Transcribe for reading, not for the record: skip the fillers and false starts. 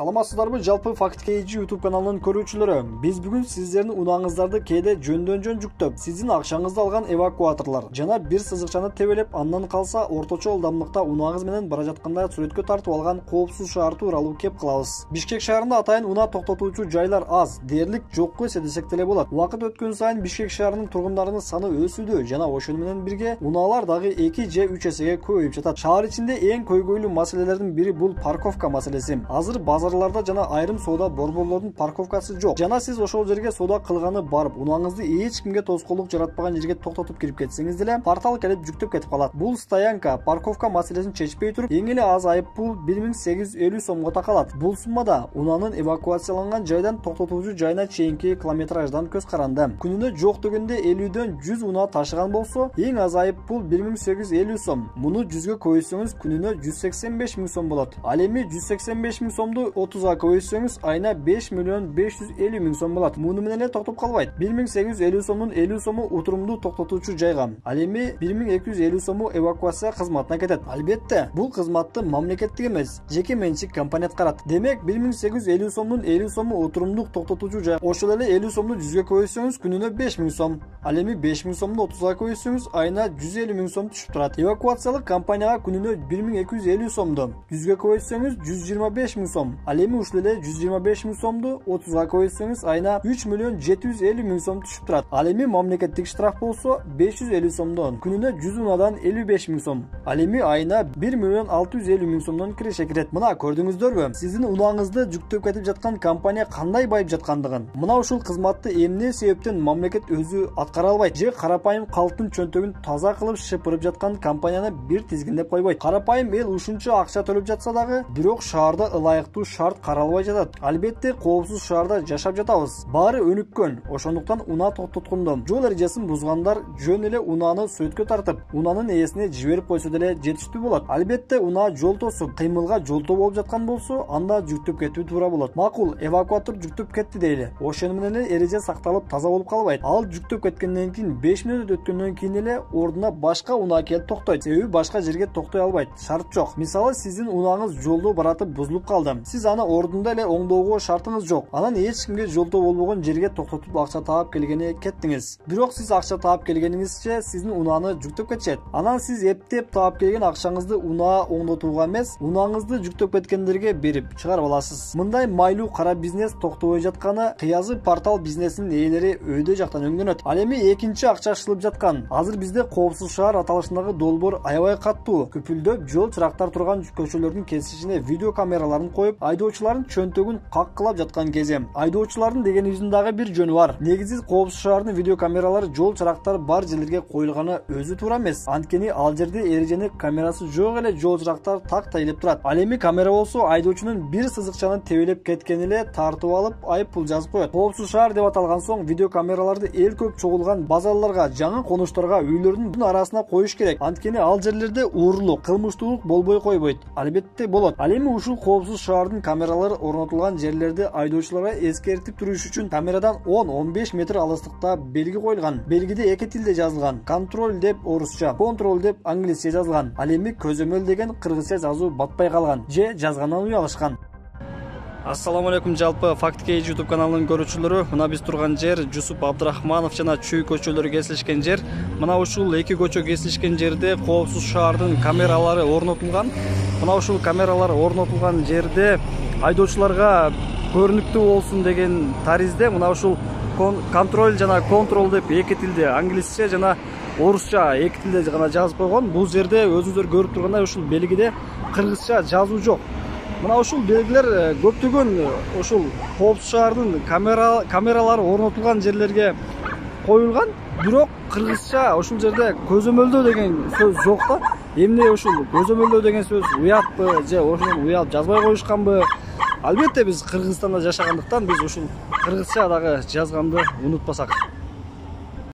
Саламатсыздарбы, жалпы Факт KG YouTube каналынын көрүүчүлөрү. Биз бүгүн сиздердин унааңыздарды кээде жөндөн-жөн жүктөп, сиздин акчаңызды алган эвакуаторлор жана бир сызыкчаны тебелеп, андан калса орточо ылдамдыкта унааңыз менен бара жатканда сүрөткө тартып алган коопсуз шаар тууралуу кеп кылабыз. Бишкек шаарында атайын унаа токтотуучу жайлар аз, дээрлик жокко эсе десек деле болот. Убакыт өткөн сайын Бишкек шаарынын тургундарынын саны өсүүдө жана ошону менен бирге унаалар дагы 2 же 3 эсеге көбөйүп жатат. Шаар ичинде эң көйгөйлүү маселелердин бири бул парковка маселеси. Азыр базарларда жана айрым соода борборлордун парковкасы жок. Жана сиз ошол жерге соода кылганы барып, унааңызды эч кимге тоскоолдук жаратпаган жерге токтотуп кирип кетсеңиз деле, портал келип жүктөп кетип калат. Бул стоянка парковка маселесин чечпей туруп, эң эле аз айыппул 1850 сомго такалат. Бул суммада унаанын эвакуацияланган жайдан токтотуучу жайына чейинки километраждан көз каранды. Күнүнө жок дегенде 50дөн 100 унаа ташыган болсо, эң аз айыппул 1850 сом. Муну 100гө көбөйтсөңүз күнүнө 185 000 сом болот. Ал эми 185 000 сомду 30га көбөйтсөңүз айына 5 миллион 550 000 сом болот. Муну менен эле токтоп калбайт. 1850 сомдун 50 сому утурумдуу токтотуучу жайга, ал эми 1250 сому эвакуация кызматына кетет. Албетте, бул кызматты мамлекеттик эмес, жеке менчик компания аткарат. Демек 1850 сомдун 50 сому утурумдуу токтотуучу жай. Ошол эле 50 сомду 100гө көбөйтсөңүз күнүнө 5000 сом. Ал эми 5000 сомду 30га көбөйтсөңүз айына 150 000 сом түшүп турат. Эвакуациялык компанияга күнүнө 1250 сомду 100гө көбөйтсөңүз 125 000 сом. Ал эми ушул эле 125 000 сомду 30га көбөйтсөңүз айына 3 миллион 750 000 сом түшүп турат. Ал эми мамлекеттик штраф болсо 550 сомдон күнүнө 100 унаадан 55 000 сом. Ал эми айына 1 миллион 650 000 сомдон киреше кирет. Мына көрдүңүздөрбү? Сиздин унааңызды жүктөп кетип жаткан компания кандай байып жаткандыгын. Мына ушул кызматты эмне себептен мамлекет өзү аткара албайт же карапайым калктын чөнтөгүн таза кылып шыпырып жаткан компанияны бир тизгиндеп койбойт. Карапайым эл ушунча акча төлөп жатса дагы, бирок шаарда ылайыктуу шарт каралбай жатат. Албетте, коопсуз шаарда жашап жатабыз. Баары өнүккөн. Ошондуктан унаа токтоткондо жол эрежесин бузгандар жөн эле унааны сүрөткө тартып, унаанын ээсине жиберип койсо деле жетиштүү болот. Албетте, унаа жол тосуп, кыймылга жолтоо болуп жаткан болсо, анда жүктөп кетүү туура болот. Макул, эвакуатор жүктөп кетти дейли. Ошону менен эле эреже сакталып таза болуп калбайт. Ал жүктөп кеткенден кийин 5 мүнөт өткөндөн кийин эле ордуна башка унаа келип токтойт. Себеби башка жерге токтой албайт. Шарт жок. Мисалы, сиздин унааңыз жолдо баратып бузулуп калды. Сиз аны ордунда эле оңдоого шартыңыз жок. Анан эч кимге жолтоо болбогон жерге токтотуп акча таап келгени кеттиңиз. Бирок сиз акча таап келгениңизче сиздин унааны жүктөп кетишет. Анан сиз эптеп таап келген акчаңызды унаа оңдотууга эмес, унааңызды жүктөп кеткендерге берип чыгарып аласыз. Мындай майлуу кара бизнес токтобой жатканы кыязы портал бизнесинин ээлери өйдө жактан өңдөнөт. Ал эми экинчи акча ашылып жаткан. Азыр бизде коопсуз шаар аталышындагы долбоор аябай каттуу. Күпүлдөп жол чырактар турган көчөлөрдүн кесишине видео камераларын коюп, айдоочулардын чөнтөгүн каккылап жаткан кези. Айдоочулардын дегенибиздин дагы бир жөнү бар. Негизи коопсуз шаардын видео камералары жол чырактар бар жерлерге коюлганы өзү туура эмес. Анткени ал жерде эрежени камерасы жок эле жол чырактар так тайылып турат. Ал эми камера болсо айдоочунун бир сызыкчаны тебелеп кеткени эле тартып алып, айып пул жазып коет. Коопсуз шаар деп аталган соң видео камераларды эл көп чогулган базарларга, жаңы конуштарга, үйлөрдүн арасына коюш керек. Анткени ал жерлерде уурулук, кылмыштуулук болбой койбойт. Албетте болот. Ал эми ушул коопсуз шаардын камералары орнотулган жерлерде айдоочуларга эскертип туруш үчүн камерадан 10-15 метр алыстыкта белги коюлган. Белгиде эки тилде жазылган. Контроль деп орусча, контроль деп англисче жазылган. Ал эми көзөмөл деген кыргызча жазуу батпай калган же жазгандан уялышкан. Ассаламу алейкум, жалпы Факт KG YouTube каналынын көрүүчүлөрү. Мына биз турган жер Жусуп Абдрахманов жана Чүй көчөлөрү кесилишкен жер. Мына ушул эки көчө кесилишкен жерде коопсуз шаардын камералары орнотулган. Мына ушул камералар орнотулган жерде айдоочуларга көрүнүктүү болсун деген таризде мына ушул контроль жана контрол деп эки тилде англисче жана орусча эки тилде гана жазып койгон. Бул жерде өзүңүздөр көрүп тургандай ушул белгиде кыргызча жазуу жок. Мына ушул белгилер көптөгөн ушул коопсуз шаардын камералары орнотулган жерлерге коюлган, бирок кыргызча ушул жерде көзөмөлдөө деген сөз жок да. Эмне ушул көзөмөлдөө деген сөз уятпы же ошону уялып жазбай коюшканбы? Албетте биз Кыргызстанда жашагандыктан биз ушул кыргызча дагы жазганды унутпасак.